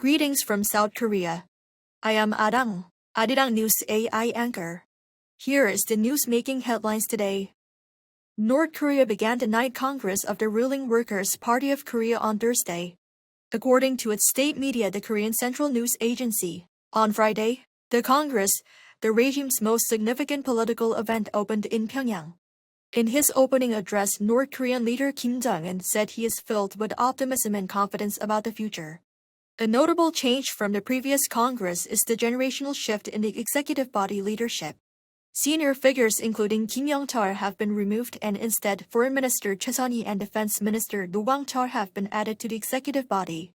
Greetings from South Korea. I am Arirang News AI anchor. Here is the news making headlines today. North Korea began the Night Congress of the ruling Workers' Party of Korea on Thursday. According to its state media, the Korean Central News Agency, on Friday, the Congress, the regime's most significant political event, opened in Pyongyang. In his opening address, North Korean leader Kim Jong-un said he is filled with optimism and confidence about the future. A notable change from the previous Congress is the generational shift in the executive body leadership. Senior figures including Kim Yong-chol have been removed, and instead Foreign Minister Choi Sun-hee and Defense Minister Do Kwang-chol have been added to the executive body.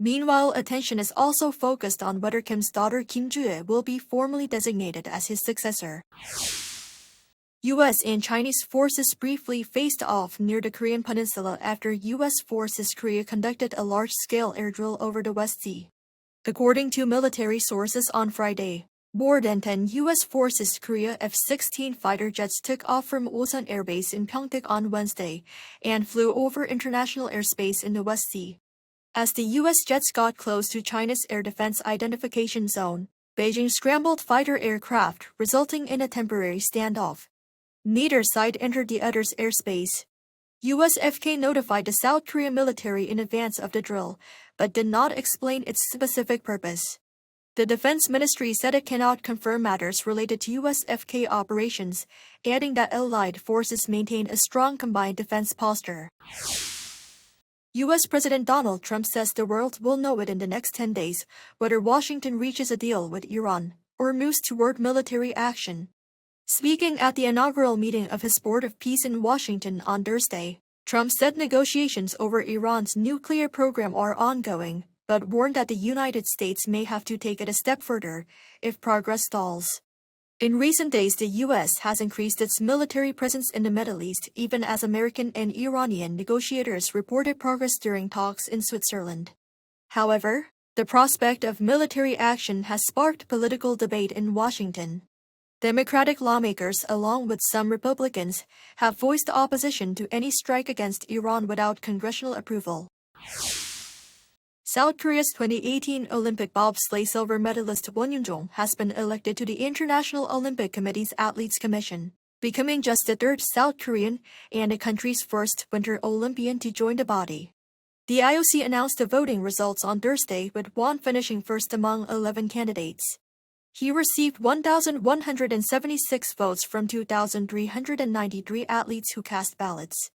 Meanwhile, attention is also focused on whether Kim's daughter Kim Joo-hee will be formally designated as his successor. U.S. and Chinese forces briefly faced off near the Korean peninsula after U.S. forces Korea conducted a large-scale air drill over the West Sea. According to military sources on Friday, more than 10 U.S. forces Korea F-16 fighter jets took off from Osan Air Base in Pyeongtaek on Wednesday and flew over international airspace in the West Sea. As the U.S. jets got close to China's air defense identification zone, Beijing scrambled fighter aircraft, resulting in a temporary standoff. Neither side entered the other's airspace. U.S. FK notified the South Korean military in advance of the drill, but did not explain its specific purpose. The Defense Ministry said it cannot confirm matters related to U.S. FK operations, adding that allied forces maintained a strong combined defense posture. U.S. President Donald Trump says the world will know it in the next 10 days whether Washington reaches a deal with Iran or moves toward military action. Speaking at the inaugural meeting of his Board of Peace in Washington on Thursday, Trump said negotiations over Iran's nuclear program are ongoing, but warned that the United States may have to take it a step further if progress stalls. In recent days, the U.S. has increased its military presence in the Middle East, even as American and Iranian negotiators reported progress during talks in Switzerland. However, the prospect of military action has sparked political debate in Washington. Democratic lawmakers, along with some Republicans, have voiced opposition to any strike against Iran without congressional approval. South Korea's 2018 Olympic bobsleigh silver medalist Won Yun-jong has been elected to the International Olympic Committee's Athletes Commission, becoming just the third South Korean and the country's first Winter Olympian to join the body. The IOC announced the voting results on Thursday, with Won finishing first among 11 candidates. He received 1,176 votes from 2,393 athletes who cast ballots.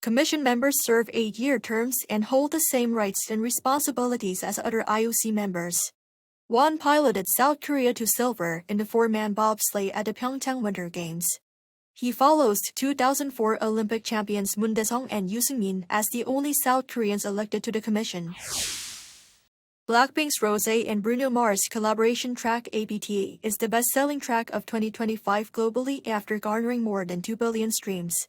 Commission members serve 8-year terms and hold the same rights and responsibilities as other IOC members. Won piloted South Korea to silver in the 4-man bobsleigh at the Pyeongchang Winter Games. He follows 2004 Olympic champions Moon Dae-sung and Yoo Seung-min as the only South Koreans elected to the commission. Blackpink's Rosé and Bruno Mars collaboration track ABTA is the best-selling track of 2025 globally after garnering more than 2 billion streams.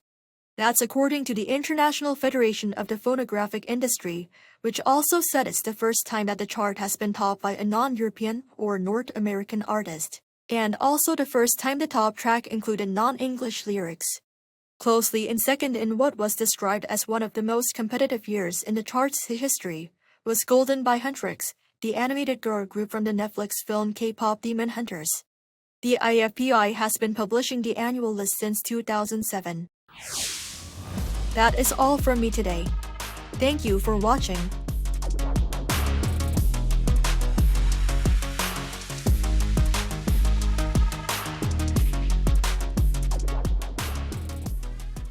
That's according to the International Federation of the Phonographic Industry, which also said it's the first time that the chart has been topped by a non-European or North American artist, and also the first time the top track included non-English lyrics. Closely in second in what was described as one of the most competitive years in the chart's history was Golden by Huntrix, the animated girl group from the Netflix film KPop Demon Hunters. The IFPI has been publishing the annual list since 2007. That is all from me today. Thank you for watching.